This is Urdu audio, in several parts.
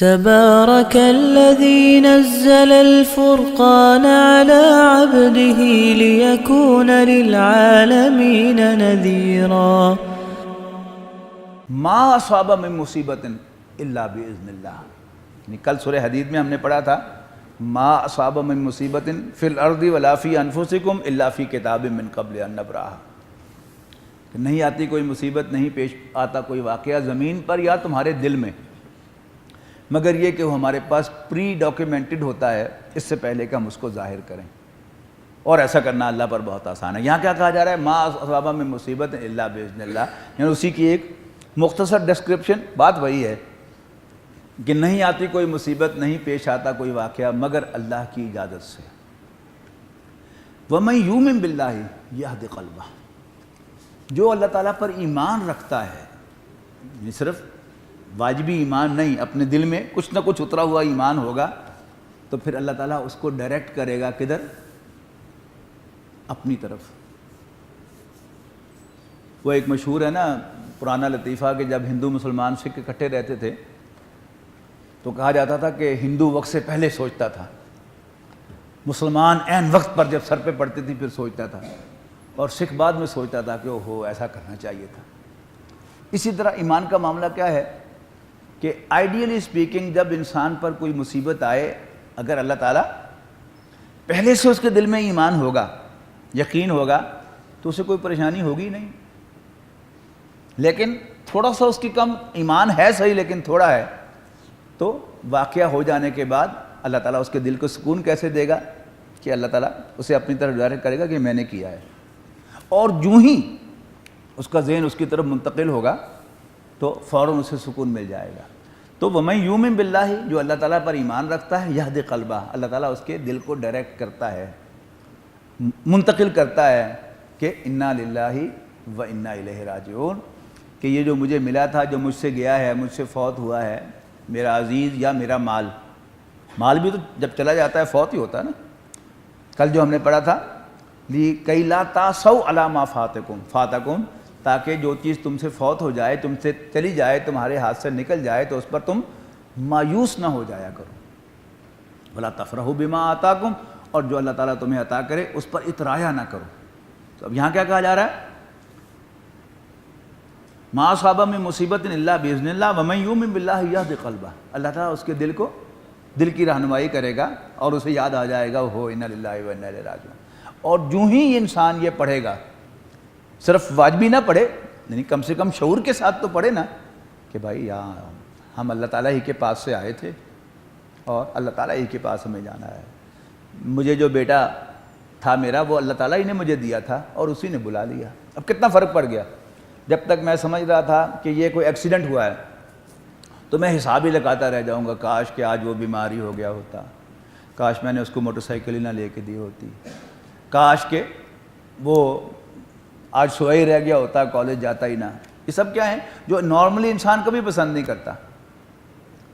تبارك الذي نزل الفرقان على عبده ليكون للعالمين نذيرا ما اصاب من مصیبت الا باذن اللہ. یعنی کل سورہ حدید میں ہم نے پڑھا تھا ما اصاب من مصیبت فی الارض ولا فی انفسکم الا فی کتاب من قبل ان نبرأہا. نہیں آتی کوئی مصیبت، نہیں پیش آتا کوئی واقعہ زمین پر یا تمہارے دل میں، مگر یہ کہ وہ ہمارے پاس پری ڈاکیومنٹڈ ہوتا ہے اس سے پہلے کہ ہم اس کو ظاہر کریں، اور ایسا کرنا اللہ پر بہت آسان ہے. یہاں کیا کہا جا رہا ہے؟ ما اصاب من مصیبت الا باذن اللہ، یعنی اسی کی ایک مختصر ڈسکرپشن. بات وہی ہے کہ نہیں آتی کوئی مصیبت، نہیں پیش آتا کوئی واقعہ مگر اللہ کی اجازت سے. وَمَن يُؤْمِن بِاللَّهِ يَهْدِ قَلْبَهُ، جو اللہ تعالیٰ پر ایمان رکھتا ہے، یعنی صرف واجبی ایمان نہیں، اپنے دل میں کچھ نہ کچھ اترا ہوا ایمان ہوگا تو پھر اللہ تعالیٰ اس کو ڈائریکٹ کرے گا کدھر؟ اپنی طرف. وہ ایک مشہور ہے نا پرانا لطیفہ کہ جب ہندو مسلمان سکھ اکٹھے رہتے تھے تو کہا جاتا تھا کہ ہندو وقت سے پہلے سوچتا تھا، مسلمان عین وقت پر جب سر پہ پڑتی تھی پھر سوچتا تھا، اور سکھ بعد میں سوچتا تھا کہ اوہو ایسا کرنا چاہیے تھا. اسی طرح ایمان کا معاملہ کیا ہے کہ آئیڈیلی اسپیکنگ جب انسان پر کوئی مصیبت آئے، اگر اللہ تعالیٰ پہلے سے اس کے دل میں ایمان ہوگا، یقین ہوگا، تو اسے کوئی پریشانی ہوگی نہیں. لیکن تھوڑا سا اس کی کم ایمان ہے، صحیح لیکن تھوڑا ہے، تو واقعہ ہو جانے کے بعد اللہ تعالیٰ اس کے دل کو سکون کیسے دے گا کہ اللہ تعالیٰ اسے اپنی طرف ڈائریکٹ کرے گا کہ میں نے کیا ہے. اور جو ہی اس کا ذہن اس کی طرف منتقل ہوگا تو فوراً اسے سکون مل جائے گا. تو وَمَن يُؤْمِن بِاللَّهِ، جو اللہ تعالیٰ پر ایمان رکھتا ہے، يَهْدِ قَلْبَهُ، اللہ تعالیٰ اس کے دل کو ڈائریکٹ کرتا ہے، منتقل کرتا ہے کہ اِنَّا لِلَّهِ وَإِنَّا إِلَيْهِ راجعون، کہ یہ جو مجھے ملا تھا، جو مجھ سے گیا ہے، مجھ سے فوت ہوا ہے، میرا عزیز یا میرا مال بھی تو جب چلا جاتا ہے فوت ہی ہوتا ہے نا. کل جو ہم نے پڑھا تھا لِكَيْ لَا تَأْسَوْا عَلَىٰ مَا فَاتَكُمْ، تاکہ جو چیز تم سے فوت ہو جائے، تم سے چلی جائے، تمہارے ہاتھ سے نکل جائے تو اس پر تم مایوس نہ ہو جایا کرو. وَلَا تَفْرَحُوا بِمَا آتَاكُمْ، اور جو اللہ تعالیٰ تمہیں عطا کرے اس پر اطرایا نہ کرو. تو اب یہاں کیا کہا جا رہا ہے؟ ما اصاب من مصیبت الا باذن اللہ ومن یؤمن باللہ یہد قلبہ، اللہ تعالیٰ اس کے دل کی رہنمائی کرے گا اور اسے یاد آ جائے گا ہو انا للہ و انا الیہ راجعون. اور جو ہی انسان یہ پڑھے گا، صرف واجبی نہ پڑھے، یعنی کم سے کم شعور کے ساتھ تو پڑھے نا کہ بھائی یہاں ہم اللہ تعالیٰ ہی کے پاس سے آئے تھے اور اللہ تعالیٰ ہی کے پاس ہمیں جانا ہے. مجھے جو بیٹا تھا میرا وہ اللہ تعالیٰ ہی نے مجھے دیا تھا اور اسی نے بلا لیا. اب کتنا فرق پڑ گیا. جب تک میں سمجھ رہا تھا کہ یہ کوئی ایکسیڈنٹ ہوا ہے تو میں حساب ہی لگاتا رہ جاؤں گا، کاش کہ آج وہ بیماری ہو گیا ہوتا، کاش میں نے اس کو موٹر سائیکل ہی نہ لے کے دی ہوتی، کاش کہ وہ آج سویا ہی رہ گیا ہوتا، کالج جاتا ہی نہ. یہ سب کیا ہیں جو نارملی انسان کبھی پسند نہیں کرتا،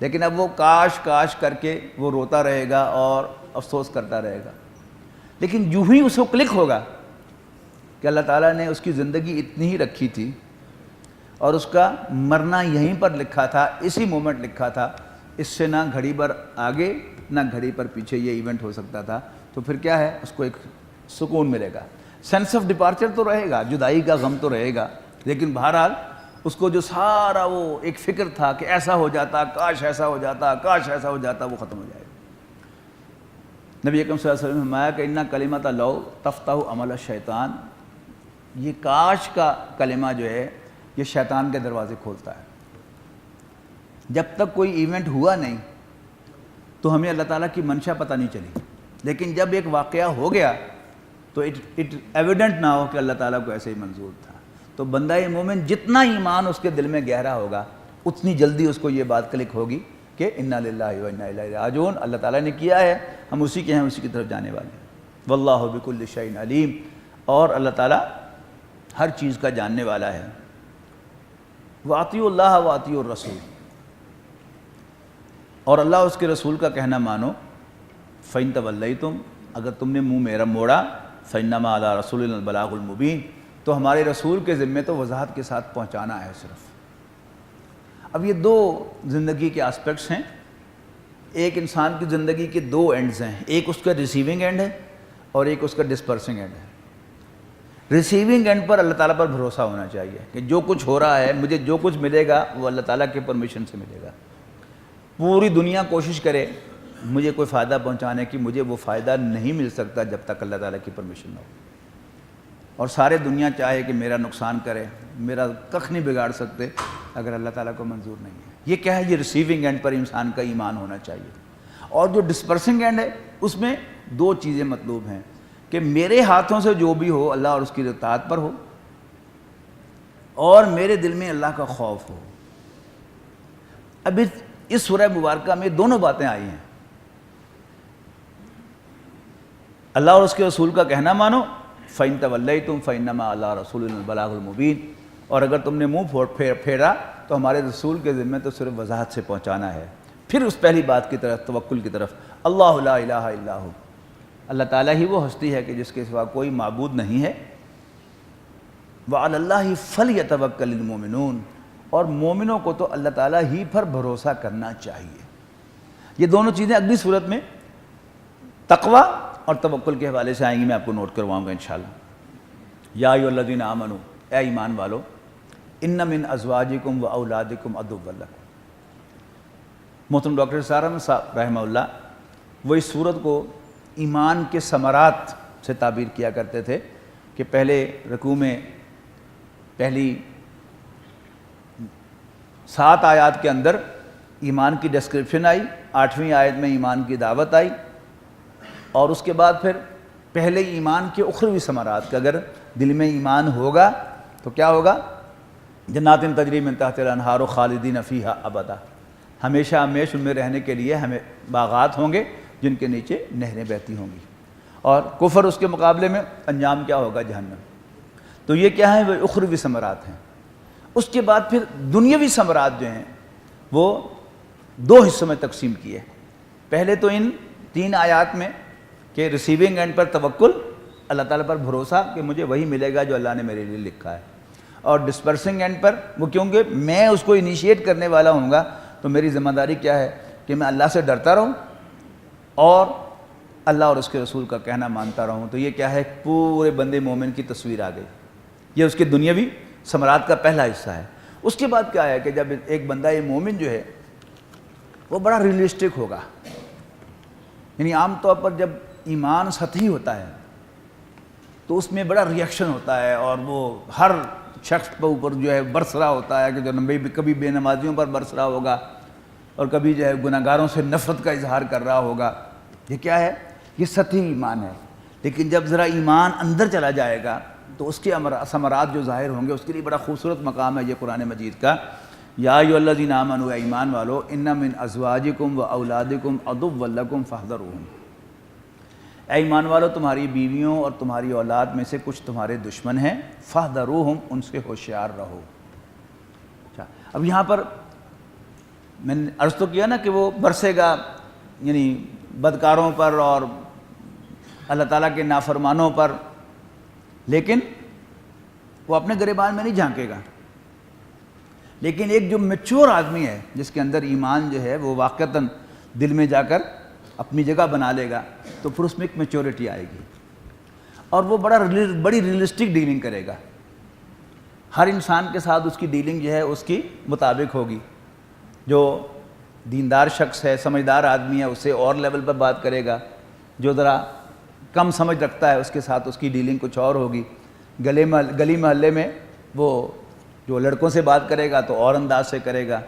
لیکن اب وہ کاش کاش کر کے وہ روتا رہے گا اور افسوس کرتا رہے گا. لیکن جو ہی اس کو کلک ہوگا کہ اللہ تعالیٰ نے اس کی زندگی اتنی ہی رکھی تھی اور اس کا مرنا یہیں پر لکھا تھا، اسی مومنٹ لکھا تھا، اس سے نہ گھڑی پر آگے نہ گھڑی پر پیچھے یہ ایونٹ ہو سکتا تھا، تو پھر کیا ہے اس کو ایک سکون ملے گا. سینس آف ڈپارچر تو رہے گا، جدائی کا غم تو رہے گا، لیکن بہرحال اس کو جو سارا وہ ایک فکر تھا کہ ایسا ہو جاتا، کاش ایسا ہو جاتا، کاش ایسا ہو جاتا، وہ ختم ہو جائے گا. نبی اکرم صلی اللہ علیہ وسلم نے فرمایا کہ اِنَّ کلمۃ لَوْ تَفْتَحُ عَمَلَ الشیطان، یہ کاش کا کلمہ جو ہے یہ شیطان کے دروازے کھولتا ہے. جب تک کوئی ایونٹ ہوا نہیں تو ہمیں اللہ تعالیٰ کی منشا پتہ نہیں چلی، لیکن جب ایک واقعہ ہو گیا تو اٹ ایویڈنٹ نہ ہو کہ اللہ تعالیٰ کو ایسے ہی منظور تھا. تو بندہ مومن جتنا ایمان اس کے دل میں گہرا ہوگا اتنی جلدی اس کو یہ بات کلک ہوگی کہ انا للہ و انا الیہ راجعون، اللہ تعالیٰ نے کیا ہے، ہم اسی کے ہیں، اسی کی طرف جانے والے ہیں. واللہ بکل شیء علیم، اور اللہ تعالیٰ ہر چیز کا جاننے والا ہے. وَأَطِیعُوا اللَّهَ وَأَطِیعُوا الرَّسُولَ، اور اللہ اس کے رسول کا کہنا مانو. فَإِن تَوَلَّیْتُمْ، اگر تم نے منہ میرا موڑا، فَإِنَّمَا عَلَىٰ رَسُولِنَا الْبَلَاغُ الْمُبِینُ، تو ہمارے رسول کے ذمے تو وضاحت کے ساتھ پہنچانا ہے صرف. اب یہ دو زندگی کے آسپیکٹس ہیں ایک انسان کی زندگی کے دو اینڈز ہیں، ایک اس کا ریسیونگ اینڈ ہے اور ایک اس کا ڈسپرسنگ اینڈ ہے۔ ریسیونگ اینڈ پر اللہ تعالیٰ پر بھروسہ ہونا چاہیے کہ جو کچھ ہو رہا ہے، مجھے جو کچھ ملے گا وہ اللہ تعالیٰ کے پرمیشن سے ملے گا۔ پوری دنیا کوشش کرے مجھے کوئی فائدہ پہنچانے کی، مجھے وہ فائدہ نہیں مل سکتا جب تک اللہ تعالیٰ کی پرمیشن نہ ہو۔ اور سارے دنیا چاہے کہ میرا نقصان کرے، میرا کخ نہیں بگاڑ سکتے اگر اللہ تعالیٰ کو منظور نہیں ہے۔ یہ کیا ہے؟ یہ ریسیونگ اینڈ پر انسان کا ایمان ہونا چاہیے۔ اور جو ڈسپرسنگ اینڈ ہے اس میں دو چیزیں مطلوب ہیں کہ میرے ہاتھوں سے جو بھی ہو اللہ اور اس کی اطاعت پر ہو، اور میرے دل میں اللہ کا خوف ہو۔ اب اس سورہ مبارکہ میں دونوں باتیں آئی ہیں، اللہ اور اس کے رسول کا کہنا مانو، فَإِن تَوَلَّيْتُمْ فَإِنَّمَا عَلَىٰ رَسُولِنَا الْبَلَاغُ الْمُبِينُ، اور اگر تم نے منہ پھیرا تو ہمارے رسول کے ذمہ تو صرف وضاحت سے پہنچانا ہے۔ پھر اس پہلی بات کی طرف، توکل کی طرف، اللہ لا الہ الا ہو، اللہ تعالیٰ ہی وہ ہستی ہے کہ جس کے سوا کوئی معبود نہیں ہے۔ وَعَلَى اللَّهِ فَلْيَتَوَكَّلِ الْمُؤْمِنُونَ، اور مومنوں کو تو اللہ تعالیٰ ہی پر بھروسہ کرنا چاہیے۔ یہ دونوں چیزیں اگلی صورت میں تقوی اور توکل کے حوالے سے آئیں گی، میں آپ کو نوٹ کرواؤں گا انشاءاللہ۔ یا ایھا الذین آمنوا، اے ایمان والو، ان من ازواجکم و اولادکم عدوا لکم۔ محترم ڈاکٹر سار احمد صاحب رحمہ اللہ وہ اس صورت کو ایمان کے ثمرات سے تعبیر کیا کرتے تھے کہ پہلے رکوع میں پہلی 7 آیات کے اندر ایمان کی ڈسکرپشن آئی، 8ویں آیت میں ایمان کی دعوت آئی، اور اس کے بعد پھر پہلے ایمان کے اخروی ثمرات کہ اگر دل میں ایمان ہوگا تو کیا ہوگا؟ جنات تجری من تحتہا الانہار خالدین فیہا ابدا، ہمیشہ ہمیش ان میں رہنے کے لیے ہمیں باغات ہوں گے جن کے نیچے نہریں بہتی ہوں گی، اور کفر اس کے مقابلے میں انجام کیا ہوگا؟ جہنم۔ تو یہ کیا ہے؟ وہ اخروی ثمرات ہیں۔ اس کے بعد پھر دنیاوی ثمرات جو ہیں وہ 2 حصوں میں تقسیم کیے۔ پہلے تو ان 3 آیات میں کہ ریسیونگ اینڈ پر توکل، اللہ تعالیٰ پر بھروسہ کہ مجھے وہی ملے گا جو اللہ نے میرے لیے لکھا ہے، اور ڈسپرسنگ اینڈ پر وہ کیونکہ میں اس کو انیشیٹ کرنے والا ہوں گا تو میری ذمہ داری کیا ہے کہ میں اللہ سے ڈرتا رہوں اور اللہ اور اس کے رسول کا کہنا مانتا رہوں۔ تو یہ کیا ہے؟ پورے بندے مومن کی تصویر آ گئی۔ یہ اس کے دنیاوی ثمرات کا پہلا حصہ ہے۔ اس کے بعد کیا ہے کہ جب ایک بندہ یہ مومن جو ہے وہ بڑا ریئلسٹک ہوگا، یعنی عام طور پر جب ایمان سطحی ہوتا ہے تو اس میں بڑا ریئیکشن ہوتا ہے، اور وہ ہر شخص کے اوپر جو ہے برسرا ہوتا ہے کہ جو کبھی بے نمازیوں پر برسرا ہوگا اور کبھی جو ہے گناہگاروں سے نفرت کا اظہار کر رہا ہوگا۔ یہ کیا ہے؟ یہ سطحی ایمان ہے۔ لیکن جب ذرا ایمان اندر چلا جائے گا تو اس کے ثمرات جو ظاہر ہوں گے، اس کے لیے بڑا خوبصورت مقام ہے یہ قرآن مجید کا۔ یا ایھا الذین آمنوا، اے ایمان والو، ان من ازواجکم و اولادکم عدوا لکم فاحذروہم، اے ایمان والو تمہاری بیویوں اور تمہاری اولاد میں سے کچھ تمہارے دشمن ہیں، فاحذروہم، ان سے ہوشیار رہو۔ اچھا، اب یہاں پر میں نے عرض تو کیا نا کہ وہ برسے گا یعنی بدکاروں پر اور اللہ تعالیٰ کے نافرمانوں پر، لیکن وہ اپنے گریبان میں نہیں جھانکے گا۔ لیکن ایک جو میچور آدمی ہے جس کے اندر ایمان جو ہے وہ واقعتاً دل میں جا کر اپنی جگہ بنا لے گا تو پھر اس میں ایک میچورٹی آئے گی، اور وہ بڑی ریئلسٹک ڈیلنگ کرے گا۔ ہر انسان کے ساتھ اس کی ڈیلنگ جو ہے اس کی مطابق ہوگی۔ جو دیندار شخص ہے، سمجھدار آدمی ہے، اسے اور لیول پر بات کرے گا، جو ذرا کم سمجھ رکھتا ہے اس کے ساتھ اس کی ڈیلنگ کچھ اور ہوگی۔ گلی محلے میں وہ جو لڑکوں سے بات کرے گا تو اور انداز سے کرے گا،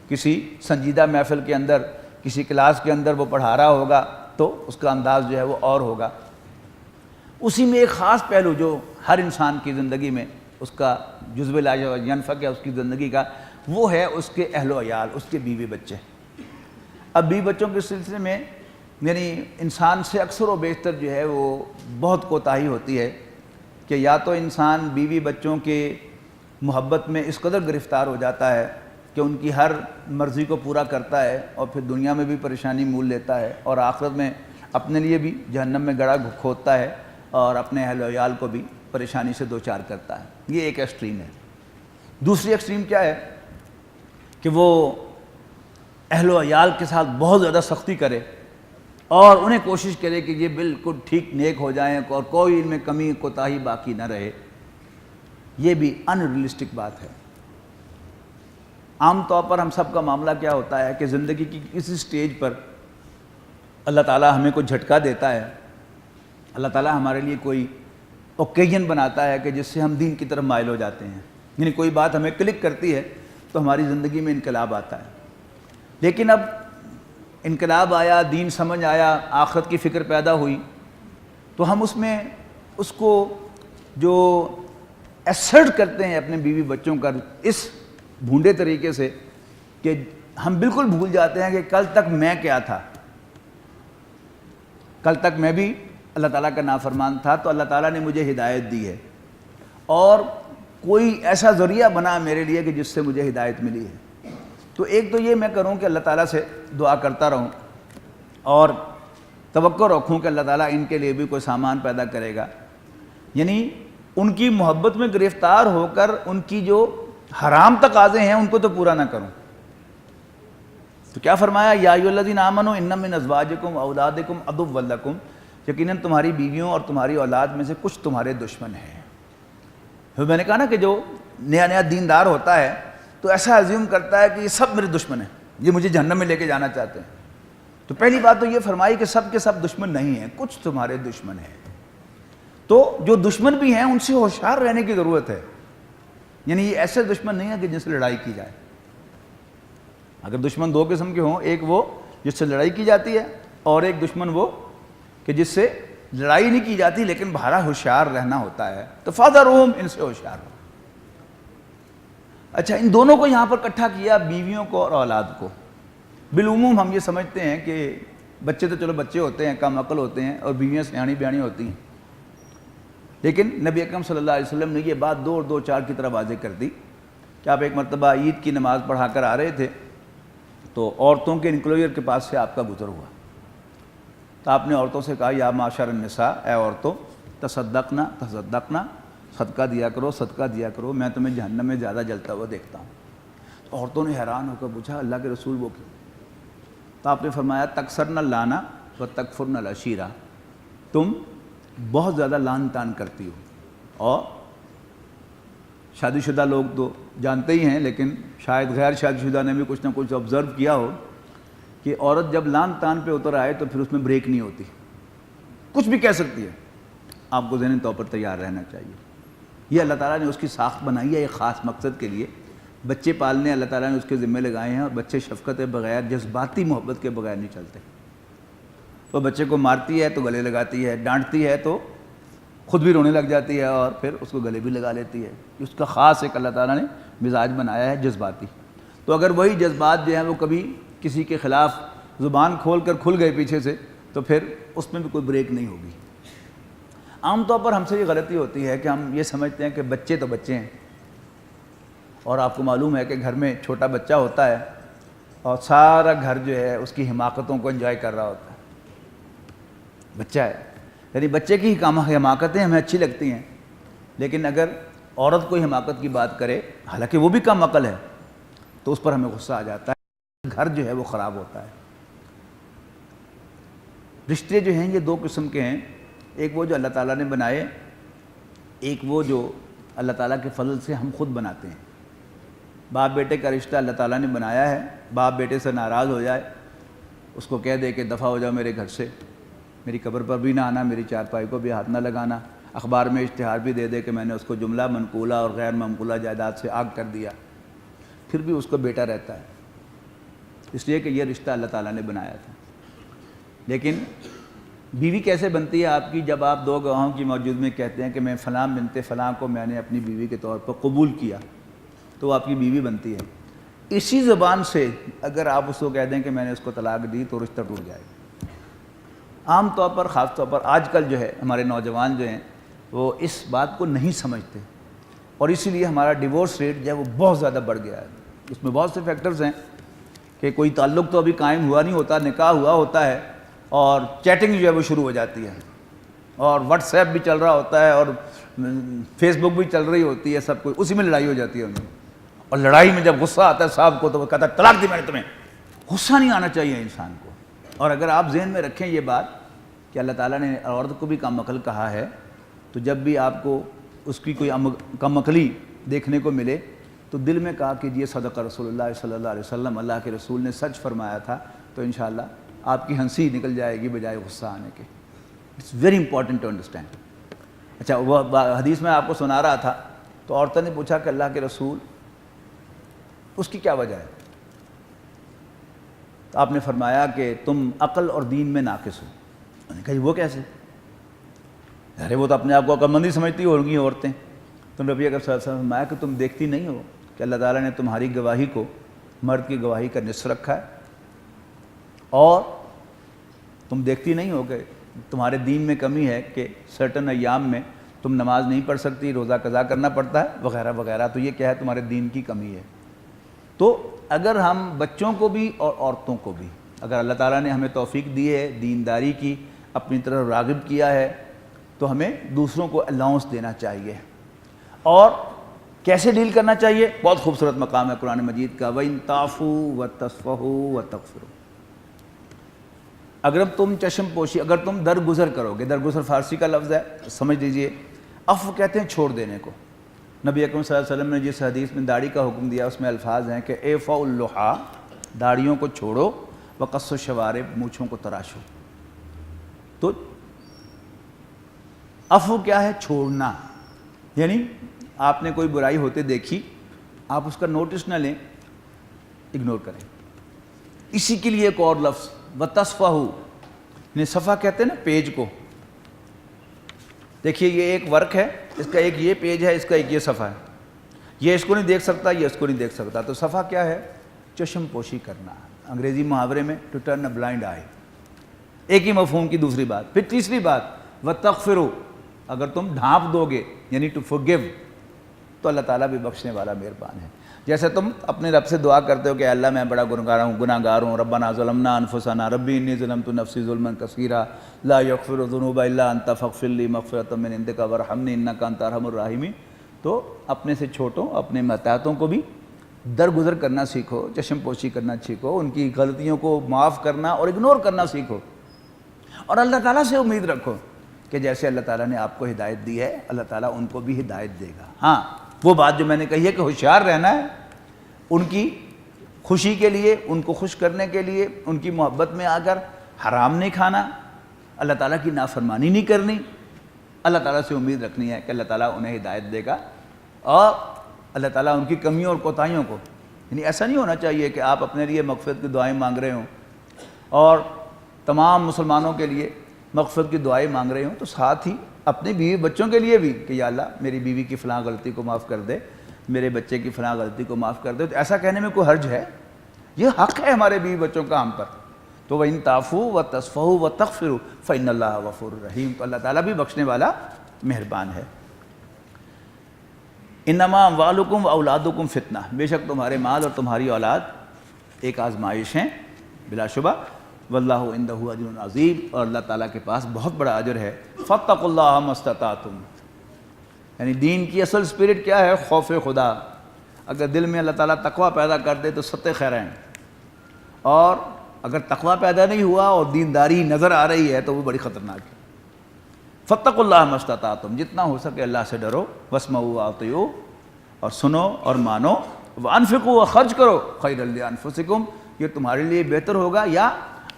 کسی سنجیدہ محفل کے اندر، کسی کلاس کے اندر وہ پڑھا رہا ہوگا تو اس کا انداز جو ہے وہ اور ہوگا۔ اسی میں ایک خاص پہلو جو ہر انسان کی زندگی میں اس کا جزو لا ینفک ہے اس کی زندگی کا، وہ ہے اس کے اہل و عیال، اس کے بیوی بچے۔ اب بیوی بچوں کے سلسلے میں یعنی انسان سے اکثر و بیشتر جو ہے وہ بہت کوتاہی ہوتی ہے کہ یا تو انسان بیوی بچوں کے محبت میں اس قدر گرفتار ہو جاتا ہے کہ ان کی ہر مرضی کو پورا کرتا ہے اور پھر دنیا میں بھی پریشانی مول لیتا ہے اور آخرت میں اپنے لیے بھی جہنم میں گڑھا کھودتا ہے اور اپنے اہل و عیال کو بھی پریشانی سے دوچار کرتا ہے۔ یہ ایک ایکسٹریم ہے۔ دوسری ایکسٹریم کیا ہے کہ وہ اہل و عیال کے ساتھ بہت زیادہ سختی کرے اور انہیں کوشش کرے کہ یہ بالکل ٹھیک نیک ہو جائیں اور کوئی ان میں کمی کوتاہی باقی نہ رہے، یہ بھی ان ریئلسٹک بات ہے۔ عام طور پر ہم سب کا معاملہ کیا ہوتا ہے کہ زندگی کی کسی سٹیج پر اللہ تعالیٰ ہمیں کوئی جھٹکا دیتا ہے، اللہ تعالیٰ ہمارے لیے کوئی اوکیجن بناتا ہے کہ جس سے ہم دین کی طرف مائل ہو جاتے ہیں، یعنی کوئی بات ہمیں کلک کرتی ہے تو ہماری زندگی میں انقلاب آتا ہے۔ لیکن اب انقلاب آیا، دین سمجھ آیا، آخرت کی فکر پیدا ہوئی، تو ہم اس کو جو ایسرٹ کرتے ہیں اپنے بیوی بچوں کا اس بھونڈے طریقے سے کہ ہم بالکل بھول جاتے ہیں کہ کل تک میں کیا تھا، کل تک میں بھی اللہ تعالیٰ کا نافرمان تھا، تو اللہ تعالیٰ نے مجھے ہدایت دی ہے اور کوئی ایسا ذریعہ بنا میرے لیے کہ جس سے مجھے ہدایت ملی ہے۔ تو ایک تو یہ میں کروں کہ اللہ تعالیٰ سے دعا کرتا رہوں اور توقع رکھوں کہ اللہ تعالیٰ ان کے لیے بھی کوئی سامان پیدا کرے گا، یعنی ان کی محبت میں گرفتار ہو کر ان کی جو حرام تقاضے ہیں ان کو تو پورا نہ کروں۔ تو کیا فرمایا، یا ایھا الذین آمنوا ان من ازواجکم واولادکم عدو لکم، یقیناً تمہاری بیویوں اور تمہاری اولاد میں سے کچھ تمہارے دشمن ہیں۔ تو میں نے کہا نا کہ جو نیا نیا دیندار ہوتا ہے تو ایسا عزیوم کرتا ہے کہ یہ سب میرے دشمن ہیں، یہ مجھے جہنم میں لے کے جانا چاہتے ہیں۔ تو پہلی بات تو یہ فرمائی کہ سب کے سب دشمن نہیں ہیں، کچھ تمہارے دشمن ہیں۔ تو جو دشمن بھی ہیں ان سے ہوشیار رہنے کی ضرورت ہے، یعنی یہ ایسے دشمن نہیں ہیں کہ جن سے لڑائی کی جائے۔ اگر دشمن دو قسم کے ہوں، ایک وہ جس سے لڑائی کی جاتی ہے اور ایک دشمن وہ کہ جس سے لڑائی نہیں کی جاتی لیکن بہرحال ہوشیار رہنا ہوتا ہے، تو فاحذروہم، ان سے ہوشیار ہو۔ اچھا، ان دونوں کو یہاں پر اکٹھا کیا، بیویوں کو اور اولاد کو۔ بالعموم ہم یہ سمجھتے ہیں کہ بچے تو چلو بچے ہوتے ہیں، کم عقل ہوتے ہیں، اور بیویاں سیاڑی بیانی ہوتی ہیں، لیکن نبی اکرم صلی اللہ علیہ وسلم نے یہ بات دو چار کی طرح واضح کر دی کہ آپ ایک مرتبہ عید کی نماز پڑھا کر آ رہے تھے تو عورتوں کے انکلوژر کے پاس سے آپ کا گزر ہوا، تو آپ نے عورتوں سے کہا، یا معاشر النساء، اے عورتوں، تصدقنا، صدقہ دیا کرو، صدقہ دیا کرو، میں تمہیں جہنم میں زیادہ جلتا ہوا دیکھتا ہوں۔ تو عورتوں نے حیران ہو کر پوچھا، اللہ کے رسول وہ کیوں؟ تو آپ نے فرمایا، تکثرن اللانا و تکفرن العشیرہ، تم بہت زیادہ لان تان کرتی ہو، اور شادی شدہ لوگ تو جانتے ہی ہیں، لیکن شاید غیر شادی شدہ نے بھی کچھ نہ کچھ آبزرو کیا ہو کہ عورت جب لان تان پہ اتر آئے تو پھر اس میں بریک نہیں ہوتی، کچھ بھی کہہ سکتی ہے۔ آپ کو ذہنی طور پر تیار رہنا چاہیے۔ یہ اللہ تعالیٰ نے اس کی ساخت بنائی ہے ایک خاص مقصد کے لیے، بچے پالنے اللہ تعالیٰ نے اس کے ذمہ لگائے ہیں، اور بچے شفقت بغیر، جذباتی محبت کے بغیر نہیں چلتے۔ وہ بچے کو مارتی ہے تو گلے لگاتی ہے، ڈانٹتی ہے تو خود بھی رونے لگ جاتی ہے اور پھر اس کو گلے بھی لگا لیتی ہے۔ اس کا خاص ایک اللہ تعالیٰ نے مزاج بنایا ہے جذباتی۔ تو اگر وہی جذبات جو ہیں وہ کبھی کسی کے خلاف زبان کھول کر کھل گئے پیچھے سے تو پھر اس میں بھی کوئی بریک نہیں ہوگی۔ عام طور پر ہم سے یہ غلطی ہوتی ہے کہ ہم یہ سمجھتے ہیں کہ بچے تو بچے ہیں، اور آپ کو معلوم ہے کہ گھر میں چھوٹا بچہ ہوتا ہے اور سارا گھر جو ہے اس کی حماقتوں کو انجوائے کر رہا ہوتا ہے۔ بچہ ہے، یعنی بچے کی حماقتیں ہمیں اچھی لگتی ہیں، لیکن اگر عورت کوئی حماقت کی بات کرے، حالانکہ وہ بھی کم عقل ہے، تو اس پر ہمیں غصہ آ جاتا ہے، گھر جو ہے وہ خراب ہوتا ہے۔ رشتے جو ہیں یہ دو قسم کے ہیں، ایک وہ جو اللہ تعالیٰ نے بنائے، ایک وہ جو اللہ تعالیٰ کے فضل سے ہم خود بناتے ہیں۔ باپ بیٹے کا رشتہ اللہ تعالیٰ نے بنایا ہے، باپ بیٹے سے ناراض ہو جائے، اس کو کہہ دے کہ دفع ہو جاؤ میرے گھر سے، میری قبر پر بھی نہ آنا، میری چارپائی کو بھی ہاتھ نہ لگانا، اخبار میں اشتہار بھی دے دے کہ میں نے اس کو جملہ منقولہ اور غیر منقولہ جائیداد سے آگ کر دیا، پھر بھی اس کو بیٹا رہتا ہے، اس لیے کہ یہ رشتہ اللہ تعالیٰ نے بنایا تھا۔ لیکن بیوی کیسے بنتی ہے آپ کی؟ جب آپ دو گواہوں کی موجودگی میں کہتے ہیں کہ میں فلاں بنت فلاں کو میں نے اپنی بیوی کے طور پر قبول کیا، تو وہ آپ کی بیوی بنتی ہے۔ اسی زبان سے اگر آپ اس کو کہہ دیں کہ میں نے اس کو طلاق دی تو رشتہ ٹوٹ جائے گا۔ عام طور پر، خاص طور پر آج کل جو ہے ہمارے نوجوان جو ہیں وہ اس بات کو نہیں سمجھتے، اور اسی لیے ہمارا ڈیورس ریٹ جو ہے وہ بہت زیادہ بڑھ گیا ہے۔ اس میں بہت سے فیکٹرز ہیں کہ کوئی تعلق تو ابھی قائم ہوا نہیں ہوتا، نکاح ہوا ہوتا ہے اور چیٹنگ جو ہے وہ شروع ہو جاتی ہے، اور واٹس ایپ بھی چل رہا ہوتا ہے اور فیس بک بھی چل رہی ہوتی ہے، سب کچھ اسی میں لڑائی ہو جاتی ہے ان میں، اور لڑائی میں جب غصہ آتا ہے صاحب کو تو وہ کہتا ہے طلاق دی میں نے تمہیں، غصہ نہیں آنا چاہیے انسان کو. اور اگر آپ ذہن میں رکھیں یہ بات کہ اللہ تعالیٰ نے عورت کو بھی کم عقل کہا ہے، تو جب بھی آپ کو اس کی کوئی کم عقلی دیکھنے کو ملے تو دل میں کہا کہ یہ صدق رسول اللہ صلی اللہ علیہ وسلم، اللہ کے رسول نے سچ فرمایا تھا، تو انشاءاللہ آپ کی ہنسی نکل جائے گی بجائے غصہ آنے کے. It's very important to understand. اچھا، وہ حدیث میں آپ کو سنا رہا تھا تو عورتوں نے پوچھا کہ اللہ کے رسول اس کی کیا وجہ ہے؟ تو آپ نے فرمایا کہ تم عقل اور دین میں ناقص ہو. میں نے کہا وہ کیسے؟ ارے وہ تو اپنے آپ کو عقل مندی سمجھتی ہوگی عورتیں. تو نبی اکرم صلی اللہ علیہ وسلم نے فرمایا کہ تم دیکھتی نہیں ہو کہ اللہ تعالیٰ نے تمہاری گواہی کو مرد کی گواہی کا نصف رکھا ہے، اور تم دیکھتی نہیں ہو کہ تمہارے دین میں کمی ہے کہ سرٹن ایام میں تم نماز نہیں پڑھ سکتی، روزہ قضا کرنا پڑتا ہے وغیرہ وغیرہ. تو یہ کیا ہے؟ تمہارے دین کی کمی ہے. تو اگر ہم بچوں کو بھی اور عورتوں کو بھی، اگر اللہ تعالیٰ نے ہمیں توفیق دی ہے دینداری کی، اپنی طرف راغب کیا ہے، تو ہمیں دوسروں کو الاؤنس دینا چاہیے. اور کیسے ڈیل کرنا چاہیے؟ بہت خوبصورت مقام ہے قرآن مجید کا، وَإِن تَعْفُوا وَتَصْفَحُوا وَتَغْفِرُوا. اگر تم چشم پوشی، اگر تم درگزر کرو گے، درگزر فارسی کا لفظ ہے، سمجھ لیجئے. عفو کہتے ہیں چھوڑ دینے کو. نبی اکرم صلی اللہ علیہ وسلم نے جس حدیث میں داڑھی کا حکم دیا اس میں الفاظ ہیں کہ اعفوا اللحیٰ، داڑھیوں کو چھوڑو، وقصوا الشوارب، مونچھوں کو تراشو. تو عفو کیا ہے؟ چھوڑنا. یعنی آپ نے کوئی برائی ہوتے دیکھی، آپ اس کا نوٹس نہ لیں، اگنور کریں. اسی کے لیے ایک اور لفظ وَتَصْفَحُوا، یعنی صفحہ کہتے ہیں نا پیج کو. دیکھیے یہ ایک ورک ہے، اس کا ایک یہ پیج ہے، اس کا ایک یہ صفحہ ہے. یہ اس کو نہیں دیکھ سکتا، یہ اس کو نہیں دیکھ سکتا. تو صفحہ کیا ہے؟ چشم پوشی کرنا. انگریزی محاورے میں ٹو ٹرن اے بلائنڈ آئی. ایک ہی مفہوم کی دوسری بات. پھر تیسری بات وَتَغْفِرُوا، اگر تم ڈھانپ دو گے یعنی ٹو فورگیو، تو اللہ تعالیٰ بھی بخشنے والا مہربان ہے. جیسے تم اپنے رب سے دعا کرتے ہو کہ اللہ میں بڑا گناہ گار ہوں، ربنا ظلمنا انفسنا ربی انی ظلمت نفسی ظلما کثیرا لا یغفر الذنوب الا انت فاغفر لی مغفرۃ من عندک وارحمنی انک انت ارحم الراحمین. تو اپنے سے چھوٹوں، اپنے متحتوں کو بھی درگزر کرنا سیکھو، چشم پوشی کرنا سیکھو، ان کی غلطیوں کو معاف کرنا اور اگنور کرنا سیکھو. اور اللہ تعالیٰ سے امید رکھو کہ جیسے اللہ تعالیٰ نے آپ کو ہدایت دی ہے اللہ تعالیٰ ان کو بھی ہدایت دے گا. ہاں وہ بات جو میں نے کہی ہے کہ ہوشیار رہنا ہے، ان کی خوشی کے لیے، ان کو خوش کرنے کے لیے، ان کی محبت میں آ کر حرام نہیں کھانا، اللہ تعالیٰ کی نافرمانی نہیں کرنی. اللہ تعالیٰ سے امید رکھنی ہے کہ اللہ تعالیٰ انہیں ہدایت دے گا، اور اللہ تعالیٰ ان کی کمیوں اور کوتاہیوں کو، یعنی ایسا نہیں ہونا چاہیے کہ آپ اپنے لیے مغفرت کی دعائیں مانگ رہے ہوں اور تمام مسلمانوں کے لیے مغفرت کی دعائیں مانگ رہے ہوں، تو ساتھ ہی اپنے بیوی بچوں کے لیے بھی کہ یا اللہ میری بیوی کی فلاں غلطی کو معاف کر دے، میرے بچے کی فلاں غلطی کو معاف کر دے. تو ایسا کہنے میں کوئی حرج ہے؟ یہ حق ہے ہمارے بیوی بچوں کا ہم پر. تو وَإِن تَعْفُوا وَتَصْفَحُوا وَتَغْفِرُوا فَإِنَّ اللَّهَ غَفُورٌ رَحِيمٌ. تو اللہ تعالیٰ بھی بخشنے والا مہربان ہے. انما اموالکم واولادکم فتنہ، بے شک تمہارے مال اور تمہاری اولاد ایک آزمائش ہیں بلا شبہ. واللہ عندہ اجر عظیم، اور اللہ تعالیٰ کے پاس بہت بڑا اجر ہے. فاتقوا اللہ ما استطعتم، یعنی دین کی اصل اسپرٹ کیا ہے؟ خوف خدا. اگر دل میں اللہ تعالیٰ تقوی پیدا کر دے تو ستِ خیرین، اور اگر تقوی پیدا نہیں ہوا اور دینداری نظر آ رہی ہے تو وہ بڑی خطرناک ہے. فاتقوا اللہ ما استطعتم، جتنا ہو سکے اللہ سے ڈرو. واسمعوا واطیعوا، اور سنو اور مانو. وانفقوا، خرچ کرو. خیر لانفسکم، یہ تمہارے لیے بہتر ہوگا، یا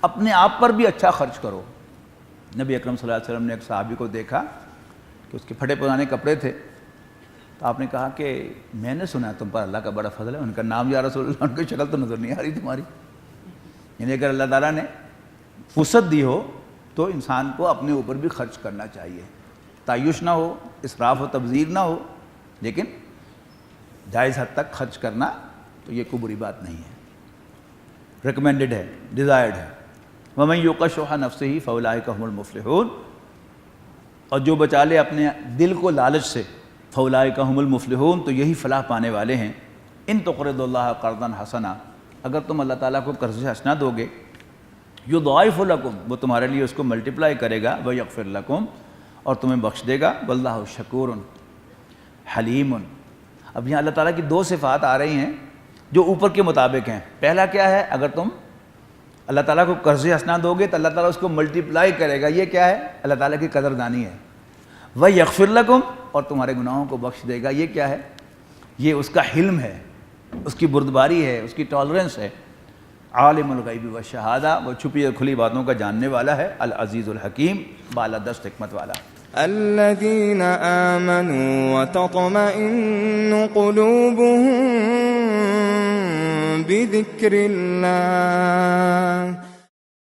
اپنے آپ پر بھی اچھا خرچ کرو. نبی اکرم صلی اللہ علیہ وسلم نے ایک صحابی کو دیکھا کہ اس کے پھٹے پرانے کپڑے تھے، تو آپ نے کہا کہ میں نے سنا تم پر اللہ کا بڑا فضل ہے. ان کا نام یا رسول اللہ، ان کی شکل تو نظر نہیں آ رہی تمہاری. یعنی اگر اللہ تعالیٰ نے فرصت دی ہو تو انسان کو اپنے اوپر بھی خرچ کرنا چاہیے. تعیش نہ ہو، اسراف و تبذیر نہ ہو، لیکن جائز حد تک خرچ کرنا تو یہ کوئی بری بات نہیں ہے، ریکمینڈڈ ہے، ڈیزائرڈ ہے. وَمَن یُوقَ شُحَّ نَفْسِهِ فَأُولَٰئِکَ هُمُ الْمُفْلِحُونَ، اور جو بچا لے اپنے دل کو لالچ سے، فَأُولَٰئِکَ هُمُ الْمُفْلِحُونَ، تو یہی فلاح پانے والے ہیں. ان تقرضوا اللہ قرضا حسنا، اگر تم اللہ تعالیٰ کو قرض حسنہ دو گے، یضاعف لکم، وہ تمہارے لیے اس کو ملٹیپلائی کرے گا. ویغفر لکم، اور تمہیں بخش دے گا. واللہ شکور حلیم. اب یہاں اللہ تعالیٰ کی دو صفات آ رہی ہیں جو اوپر کے مطابق ہیں. پہلا کیا ہے؟ اگر تم اللہ تعالیٰ کو قرض حسنہ دو گے تو اللہ تعالیٰ اس کو ملٹیپلائی کرے گا. یہ کیا ہے؟ اللہ تعالیٰ کی قدردانی ہے. وَيَغْفِرْ لَكُمْ، اور تمہارے گناہوں کو بخش دے گا. یہ کیا ہے؟ یہ اس کا حلم ہے، اس کی بردباری ہے، اس کی ٹالرنس ہے. عالم الغیب والشہادہ، وہ چھپی اور کھلی باتوں کا جاننے والا ہے. العزیز الحکیم، بالادست حکمت والا. الذين آمنوا وتطمئن قلوبهم بذكر الله